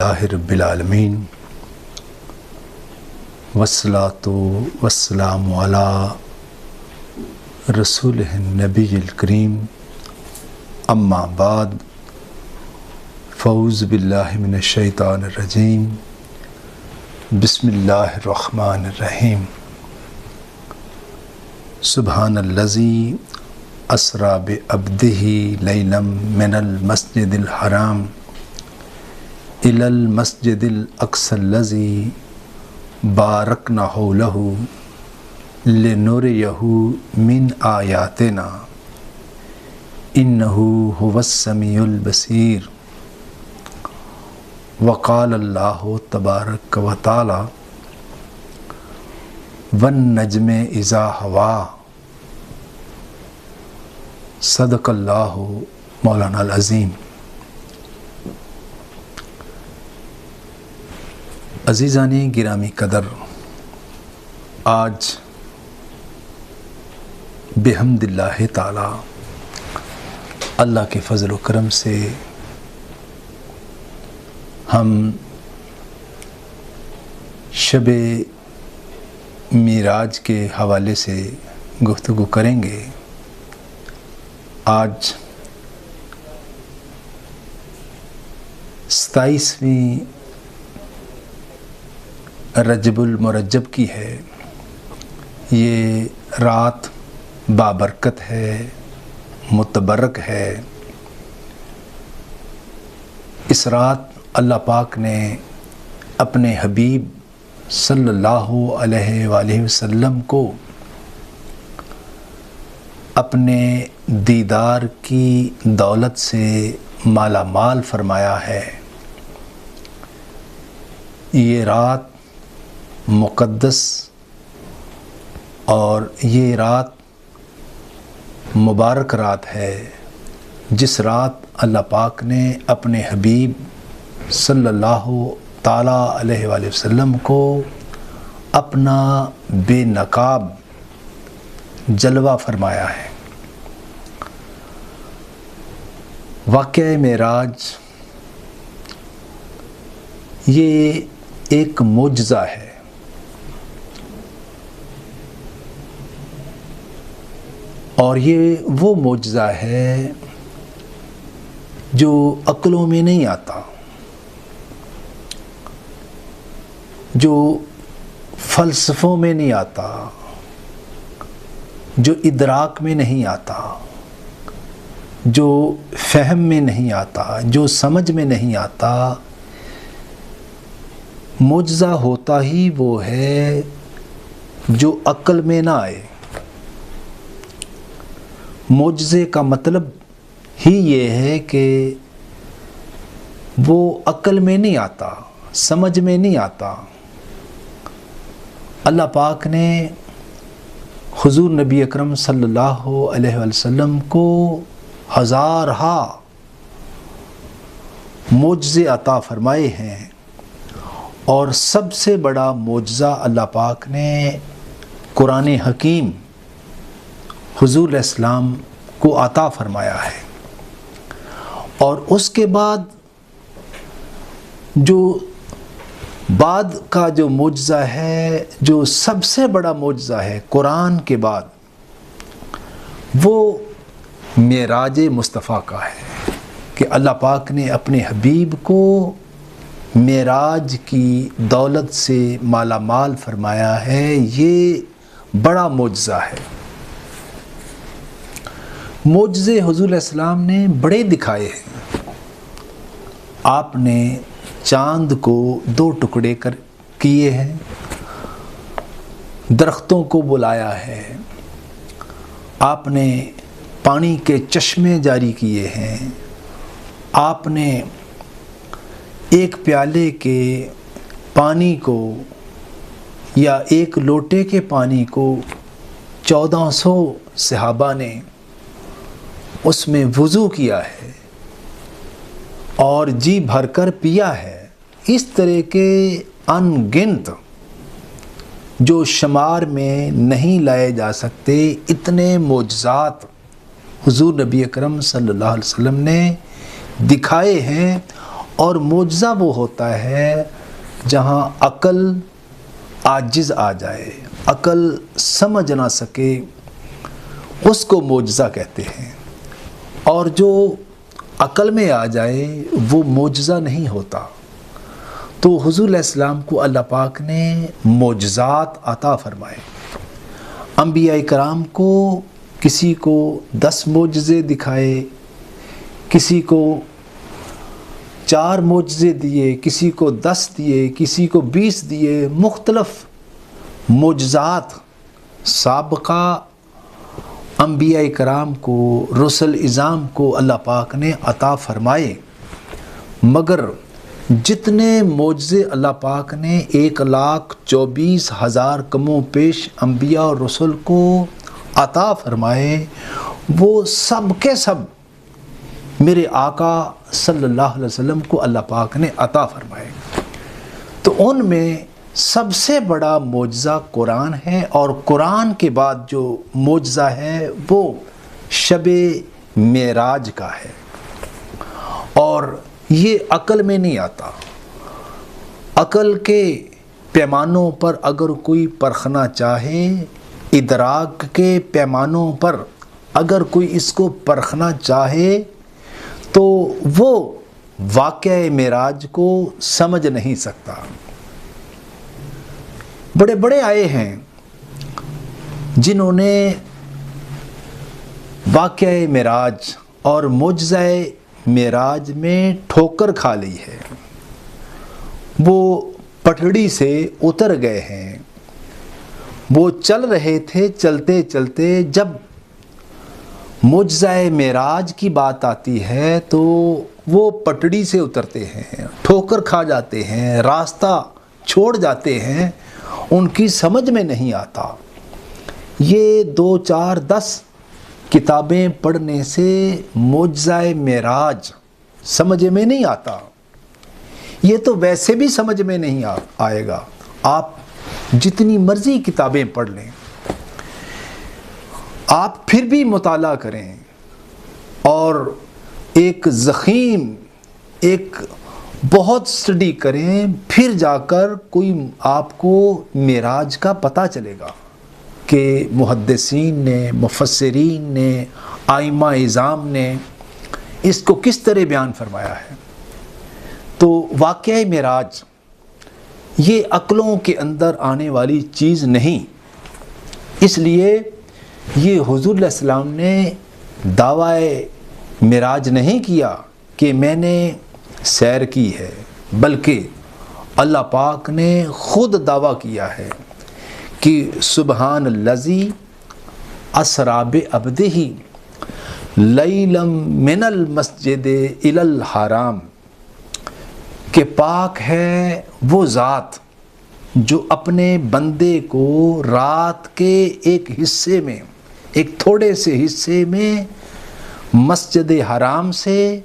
الحمدللہ رب العالمین والصلاۃ والسلام علی رسولہ النبی الکریم اما بعد فاعوذ باللہ من الشیطان الرجیم بسم اللہ الرحمن الرحیم سبحان الذی اسری بعبدہ لیلا من المسجد الحرام الی المسجد الاقصی الذی بارکنا حولہ لنریہ من آیاتنا انہ هو السمیع البصیر وقال اللہ تبارک و تعالی والنجم اذا ہوا صدق اللہ مولانا العظیم۔ عزیزان گرامی قدر، آج بحمد اللہ تعالی اللہ کے فضل و کرم سے ہم شب معراج کے حوالے سے گفتگو کریں گے۔ آج 27ویں رجب المرجب کی ہے۔ یہ رات بابرکت ہے، متبرک ہے۔ اس رات اللہ پاک نے اپنے حبیب صلی اللہ علیہ وآلہ وسلم کو اپنے دیدار کی دولت سے مالا مال فرمایا ہے۔ یہ رات مقدس اور یہ رات مبارک رات ہے، جس رات اللہ پاک نے اپنے حبیب صلی اللہ تعالیٰ علیہ وآلہ وسلم کو اپنا بے نقاب جلوہ فرمایا ہے۔ واقعہ معراج یہ ایک معجزہ ہے۔ اور یہ وہ معجزہ ہے جو عقلوں میں نہیں آتا، جو فلسفوں میں نہیں آتا، جو ادراک میں نہیں آتا، جو فہم میں نہیں آتا، جو سمجھ میں نہیں آتا۔ معجزہ ہوتا ہی وہ ہے جو عقل میں نہ آئے۔ معجزے کا مطلب ہی یہ ہے کہ وہ عقل میں نہیں آتا، سمجھ میں نہیں آتا۔ اللہ پاک نے حضور نبی اکرم صلی اللہ علیہ وسلم کو ہزارہا معجزے عطا فرمائے ہیں، اور سب سے بڑا معجزہ اللہ پاک نے قرآن حکیم حضور علیہ السلام کو عطا فرمایا ہے۔ اور اس کے بعد جو بعد کا جو معجزہ ہے، جو سب سے بڑا معجزہ ہے قرآن کے بعد، وہ معراج مصطفیٰ کا ہے کہ اللہ پاک نے اپنے حبیب کو معراج کی دولت سے مالا مال فرمایا ہے۔ یہ بڑا معجزہ ہے۔ معجزے حضور علیہ السلام نے بڑے دکھائے ہیں۔ آپ نے چاند کو 2 ٹکڑے کیے ہیں، درختوں کو بلایا ہے، آپ نے پانی کے چشمے جاری کیے ہیں، آپ نے ایک پیالے کے پانی کو یا ایک لوٹے کے پانی کو 1400 صحابہ نے اس میں وضو کیا ہے اور جی بھر کر پیا ہے۔ اس طرح کے ان گنت جو شمار میں نہیں لائے جا سکتے اتنے معجزات حضور نبی اکرم صلی اللہ علیہ وسلم نے دکھائے ہیں، اور معجزہ وہ ہوتا ہے جہاں عقل عاجز آ جائے، عقل سمجھ نہ سکے، اس کو معجزہ کہتے ہیں، اور جو عقل میں آ جائے وہ معجزہ نہیں ہوتا۔ تو حضور علیہ السلام کو اللہ پاک نے معجزات عطا فرمائے۔ انبیاء کرام کو کسی کو 10 معجزے دکھائے، کسی کو 4 معجزے دیے، کسی کو 10 دیے، کسی کو 20 دیے، مختلف معجزات سابقہ انبیاء کرام کو، رسل اعظام کو اللہ پاک نے عطا فرمائے، مگر جتنے معجزے اللہ پاک نے 1,24,000 کم و پیش انبیاء اور رسل کو عطا فرمائے، وہ سب کے سب میرے آقا صلی اللہ علیہ وسلم کو اللہ پاک نے عطا فرمائے۔ تو ان میں سب سے بڑا معجزہ قرآن ہے، اور قرآن کے بعد جو معجزہ ہے وہ شب معراج کا ہے، اور یہ عقل میں نہیں آتا۔ عقل کے پیمانوں پر اگر کوئی پرکھنا چاہے، ادراک کے پیمانوں پر اگر کوئی اس کو پرکھنا چاہے تو وہ واقعہ معراج کو سمجھ نہیں سکتا۔ بڑے بڑے آئے ہیں جنہوں نے واقعہ معراج اور معجزہ معراج میں ٹھوکر کھا لی ہے، وہ پٹڑی سے اتر گئے ہیں۔ وہ چل رہے تھے، چلتے چلتے جب معجزہ معراج کی بات آتی ہے تو وہ پٹڑی سے اترتے ہیں، ٹھوکر کھا جاتے ہیں، راستہ چھوڑ جاتے ہیں، ان کی سمجھ میں نہیں آتا۔ یہ 2 4 10 کتابیں پڑھنے سے معجزہ معراج سمجھ میں نہیں آتا۔ یہ تو ویسے بھی سمجھ میں نہیں آئے گا، آپ جتنی مرضی کتابیں پڑھ لیں، آپ پھر بھی مطالعہ کریں اور ایک ضخیم، ایک بہت اسٹڈی کریں، پھر جا کر کوئی آپ کو معراج کا پتہ چلے گا کہ محدثین نے، مفسرین نے، ائمہ اعظام نے اس کو کس طرح بیان فرمایا ہے۔ تو واقعہ معراج یہ عقلوں کے اندر آنے والی چیز نہیں، اس لیے یہ حضور علیہ السلام نے دعویٰ معراج نہیں کیا کہ میں نے سیر کی ہے، بلکہ اللہ پاک نے خود دعویٰ کیا ہے کہ سبحان الذی اسریٰ بعبدہ لیلا من المسجد الی الحرام، کہ پاک ہے وہ ذات جو اپنے بندے کو رات کے ایک حصے میں، ایک تھوڑے سے حصے میں مسجد حرام سے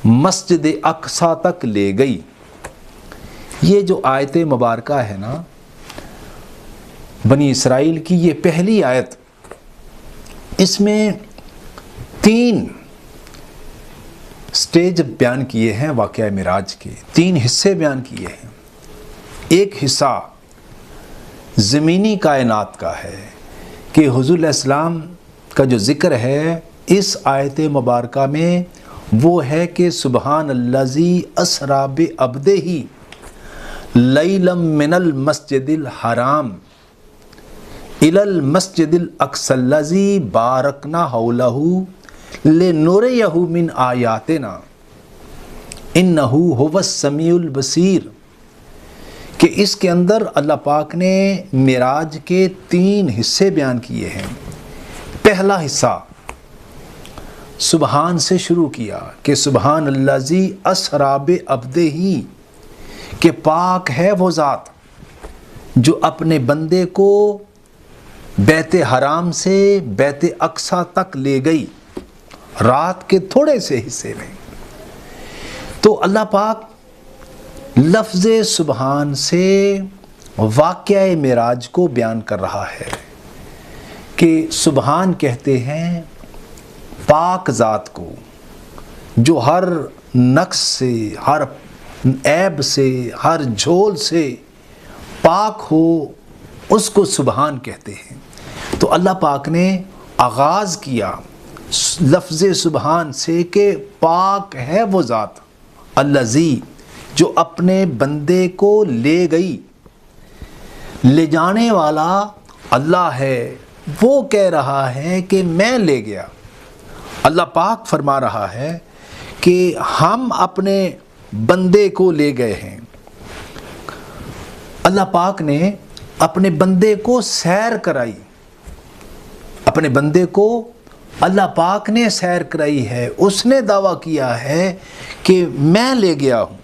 مسجد اقصیٰ تک لے گئی۔ یہ جو آیت مبارکہ ہے نا بنی اسرائیل کی، یہ پہلی آیت، اس میں 3 سٹیج بیان کیے ہیں واقعہ معراج کے، 3 حصے بیان کیے ہیں۔ ایک حصہ زمینی کائنات کا ہے کہ حضور علیہ السلام کا جو ذکر ہے اس آیت مبارکہ میں وہ ہے کہ سبحان الذی اسریٰ بعبدہ لیلا من المسجد الحرام الی المسجد الاقصی الذی بارکنا حولہ لنریہ من آیاتنا انہ هو السمیع البصیر، کہ اس کے اندر اللہ پاک نے معراج کے 3 حصے بیان کیے ہیں۔ پہلا حصہ سبحان سے شروع کیا کہ سبحان الذی اسریٰ بعبدہ، کہ پاک ہے وہ ذات جو اپنے بندے کو بیت حرام سے بیت اقصیٰ تک لے گئی رات کے تھوڑے سے حصے میں۔ تو اللہ پاک لفظ سبحان سے واقعہ معراج کو بیان کر رہا ہے کہ سبحان کہتے ہیں پاک ذات کو جو ہر نقص سے، ہر عیب سے، ہر جھول سے پاک ہو، اس کو سبحان کہتے ہیں۔ تو اللہ پاک نے آغاز کیا لفظ سبحان سے کہ پاک ہے وہ ذات الذی جو اپنے بندے کو لے گئی، لے جانے والا اللہ ہے۔ وہ کہہ رہا ہے کہ میں لے گیا۔ اللہ پاک فرما رہا ہے کہ ہم اپنے بندے کو لے گئے ہیں۔ اللہ پاک نے اپنے بندے کو سیر کرائی، اپنے بندے کو اللہ پاک نے سیر کرائی ہے۔ اس نے دعویٰ کیا ہے کہ میں لے گیا ہوں۔